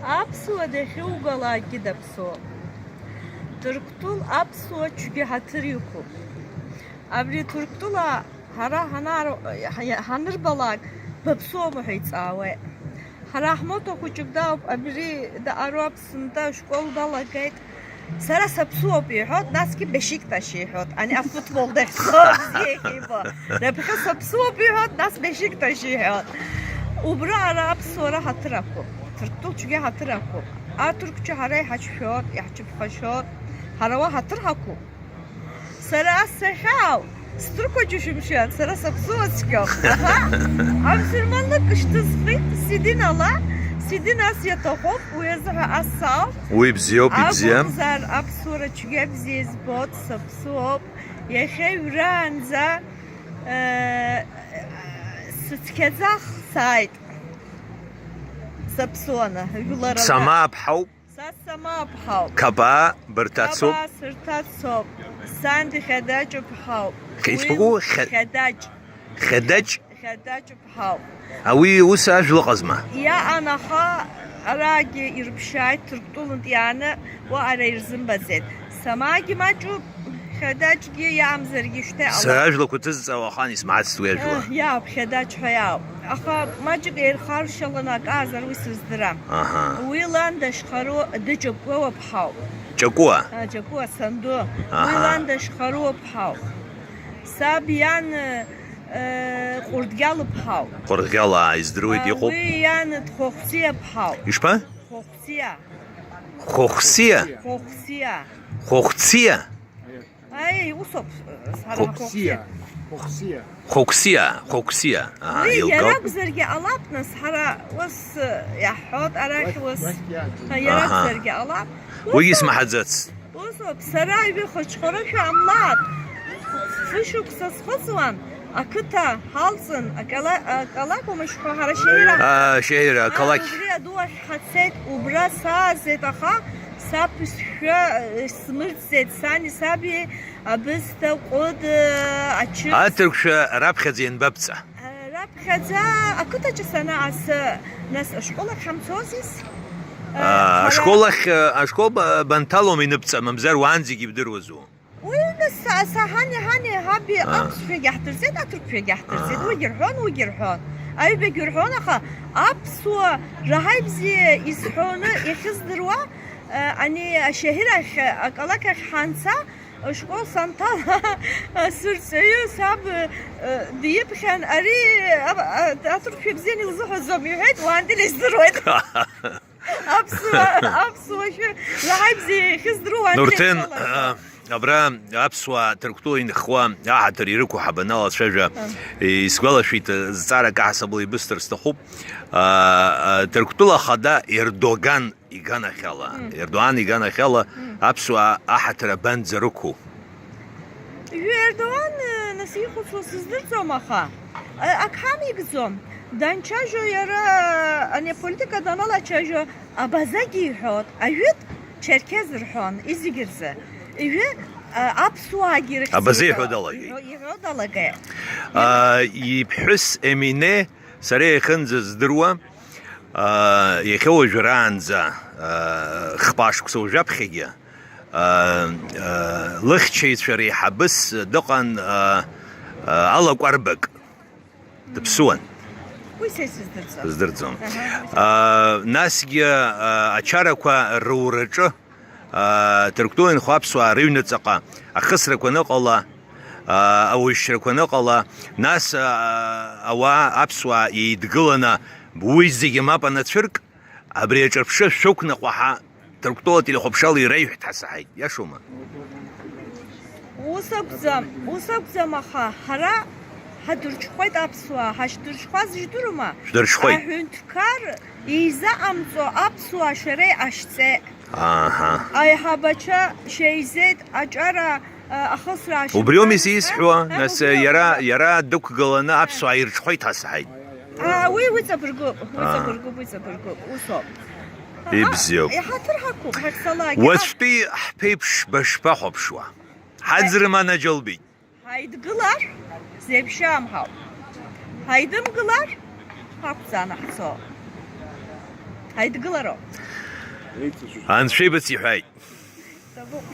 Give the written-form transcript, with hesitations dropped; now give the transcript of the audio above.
Apsua de Hugala gidapso. Turktul apsua çünkü hatır yuku. Abri Turktula hara hanır balak babso muhit awe. Harahmoto kuçukda abri de Arapsında şkol dalagayt. Sara sapsu bihot naski Beşiktaş yihot. Ani futbolda ziyeki bu. Repka sapsu bihot nas Beşiktaş yihot. Ubra Arap sonra hatır aku. Turktul çünkü hatır aku. A Türkçe haray haçfiyot, yahçıp haşot. Harava hatır haku. Sara sehav. Sturko cüşümşen. Sara sapsu açkyok. Amsürmanlık ıştızgıt sidin ala. Sidin asya tohop. Uyazıha asav. Uyibziyo bibziyem. Abuzar absura çünkü bziz bot sapsu. Yeşev ranza. Sütkezah sayt. Sapsuana. Yulara. Sama bhaw. Sama bhaw. Kaba bertatso. Kaba sırtatso. Sandi xedac bhaw. Hiç bu xedac. Xedac. Xedac bhaw. Awi usa jlqazma. Ya anaha aragi irbşay Türktulun yani bu arayırzın bazet. Samagi macu xedac diye yamzırgi işte Allah. Sajlo kutiz awahan ismat stwajwa. Ya xedac haya. Axa macık erxar şalanak azar wisizdiram. Aha. Wilan da şxaru dicqwa bhaw. Çakua. Jaqwa sandu. Wilan da şxaru bhaw. Sabiyan qurdgal bhaw. Qorgala izdruit yiqub. Wiyan txoxsiya bhaw. İşpa? Txoxsiya. Xoxsiya. Txoxsiya. Xoxsiya. Ay usop. Foxia. Foxia. Xoxsiya. Xoxsiya. Aha, Yarak yılqab. zerge alapnas hara was ya hot arak was. Aha. Yarak zerge alap. Uyis mahazats. Usop saray bir xoçxora şu amlat. Fışuk sas xoswan. Akıta halsın akala komuş hara şehira. Şehir kalak. Buraya duvar hatset ubra sazet aha. Sapis şu smırt zet sani sabi abiste qod açık. Türkçe rap khazin babtsa. Rap khaza akıta sana as nas şkola hamsozis. Aşkol bantalo minibtsa mamzar wanzi gibdirwazu. وين هاني هابي أبس في جحتر زيد أترك في جحتر زيد ويجرحون أي بيجرحون أخا أبس ورهايب زي يسحون يخزدروا أني شهيرة أقولك خانسة شكون سنتال سرسيو ساب ديب خان أري أترك في بزيني وزوح الزميوهات وعندي الإزدروات أبس وش رهايب زي يخزدروا نورتين أبرام أبسوا تركتوين إخوان أحد يركو حبنا شجع يسقال شيء زارة كحسب بستر استخوب تركتولا خدا إردوغان إيجانا خلا إردوغان إيجانا خلا أبسوا أحد ربان زركو Erdoğan nasıl husussuzdur zomaha. Akham yigzom. Dançajo yara hani politikadan alaçajo abaza gihot. Ayut Çerkez rhon izigirze. Ve apsuğa girek. Abaza yhodalagay. Yhodalagay. يبحث أمينة سريع خنز دروا يخوج رانزا خباش كسو جاب خيجا لخشيت شريحة بس دقن الله قربك تبسون زدرتهم ناس أشاركوا الرورجة تركتوين خوابسوا ريونة تقا أخسرك ونقلا أو يشرك ونقلا ناس أوا أبسوا يدقلنا بويزي ما بنتشرك أبريج أبشر شوك نقوحا تركتوه اللي خبشال يريح تحسحي يا شوما وسبزم أخا هرا هدرش خويت أبسوا هشدرش خواز جدرما شدرش خوي هنتكار إيزا أمزو أبسوا شري أشتse آها أي هبچا شيزت أجرا أخسر وبريوم يسيس حوا ناس يرى دوك قلنا أبسوا يرش خوي تحسحي وي ويتبرقوب وصوب يبزيو هترحكوا هكسلاك وشتي حبيبش بشبه بشوا حزر ما نجلبي هيدقلار زبشام هاو هيدم قلار هابزان حصو Ҳаидгылароуп. Анцәа ибац иҳәааит. Табуп.